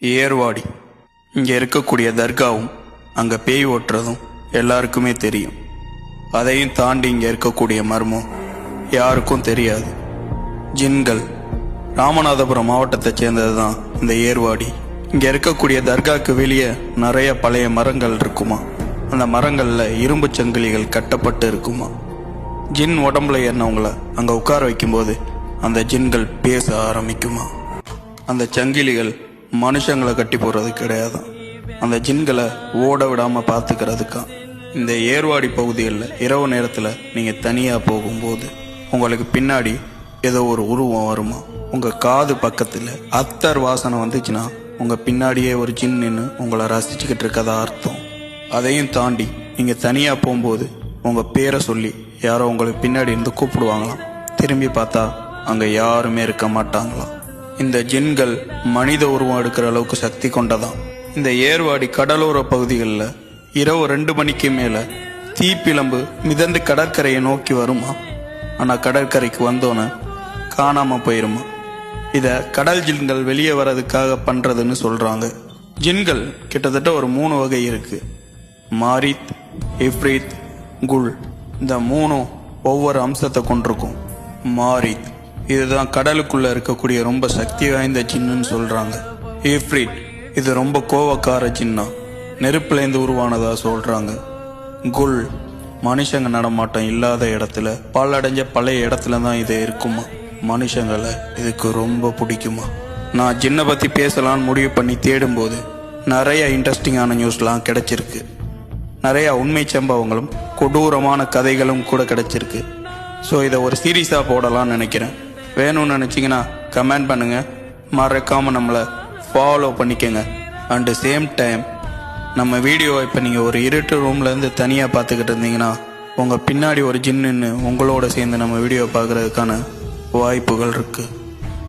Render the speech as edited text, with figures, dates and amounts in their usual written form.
ஏர்வாடி இங்கே இருக்கக்கூடிய தர்காவும் அங்கே பேய் ஓட்டுறதும் எல்லாருக்குமே தெரியும். அதையும் தாண்டி இங்கே இருக்கக்கூடிய மர்மம் யாருக்கும் தெரியாது. ஜின்கள் ராமநாதபுரம் மாவட்டத்தை சேர்ந்தது தான் இந்த ஏர்வாடி. இங்கே இருக்கக்கூடிய தர்காவுக்கு வெளியே நிறைய பழைய மரங்கள் இருக்குமா. அந்த மரங்களில் இரும்பு சங்கிலிகள் கட்டப்பட்டு இருக்குமா. ஜின் உடம்புல ஏறினவங்களை அங்கே உட்கார வைக்கும்போது அந்த ஜின்கள் பேச ஆரம்பிக்குமா. அந்த சங்கிலிகள் மனுஷங்களை கட்டி போடுறது கிடையாது, அந்த ஜின்களை ஓட விடாமல் பார்த்துக்கிறதுக்கா. இந்த ஏர்வாடி பகுதிகளில் இரவு நேரத்தில் நீங்கள் தனியாக போகும்போது உங்களுக்கு பின்னாடி ஏதோ ஒரு உருவம் வருமா. உங்கள் காது பக்கத்தில் அத்தர் வாசனை வந்துச்சுன்னா உங்கள் பின்னாடியே ஒரு ஜின் நின்று உங்களை ரசிச்சுக்கிட்டு இருக்கதா அர்த்தம். அதையும் தாண்டி நீங்கள் தனியாக போகும்போது உங்கள் பேரை சொல்லி யாரோ உங்களுக்கு பின்னாடி இருந்து கூப்பிடுவாங்களாம். திரும்பி பார்த்தா அங்கே யாருமே இருக்க மாட்டாங்களாம். இந்த ஜின்கள் மனித உருவம் எடுக்கிற அளவுக்கு சக்தி கொண்டதான். இந்த ஏர்வாடி கடலோர பகுதிகளில் இரவு 2 மணிக்கு மேலே தீப்பிழம்பு மிதந்து கடற்கரையை நோக்கி வருமா. ஆனால் கடற்கரைக்கு வந்தோன்னே காணாமல் போயிருமா. இதை கடல் ஜின்கள் வெளியே வர்றதுக்காக பண்ணுறதுன்னு சொல்கிறாங்க. ஜின்கள் கிட்டத்தட்ட ஒரு 3 வகை இருக்குது. மாரித், இஃப்ரீத், குல். இந்த 3 ஒவ்வொரு அம்சத்தை கொண்டிருக்கும். மாரித் இதுதான் கடலுக்குள்ளே இருக்கக்கூடிய ரொம்ப சக்தி வாய்ந்த ஜின்னுன்னு சொல்கிறாங்க. இஃப்ரீத் இது ரொம்ப கோவக்கார ஜின்னா, நெருப்புலேருந்து உருவானதா சொல்கிறாங்க. குல் மனுஷங்க நடமாட்டம் இல்லாத இடத்துல பாலடைஞ்ச பழைய இடத்துல தான் இது இருக்குமா. மனுஷங்களை இதுக்கு ரொம்ப பிடிக்குமா. நான் ஜின்னை பற்றி பேசலான்னு முடிவு பண்ணி தேடும்போது நிறைய இன்ட்ரெஸ்டிங்கான நியூஸ்லாம் கிடைச்சிருக்கு. நிறையா உண்மை சம்பவங்களும் கொடூரமான கதைகளும் கூட கிடைச்சிருக்கு. ஸோ இதை ஒரு சீரீஸாக போடலான்னு நினைக்கிறேன். வேணும்னு நினச்சிங்கன்னா கமெண்ட் பண்ணுங்கள், மறக்காமல் நம்மளை ஃபாலோ பண்ணிக்கோங்க. அண்டு சேம் டைம் நம்ம வீடியோவை இப்போ நீங்கள் ஒரு இருட்டு ரூம்லேருந்து தனியாக பார்த்துக்கிட்டு இருந்தீங்கன்னா உங்கள் பின்னாடி ஒரு ஜின்னு உங்களோட சேர்ந்து நம்ம வீடியோ பார்க்குறதுக்கான வாய்ப்புகள் இருக்குது.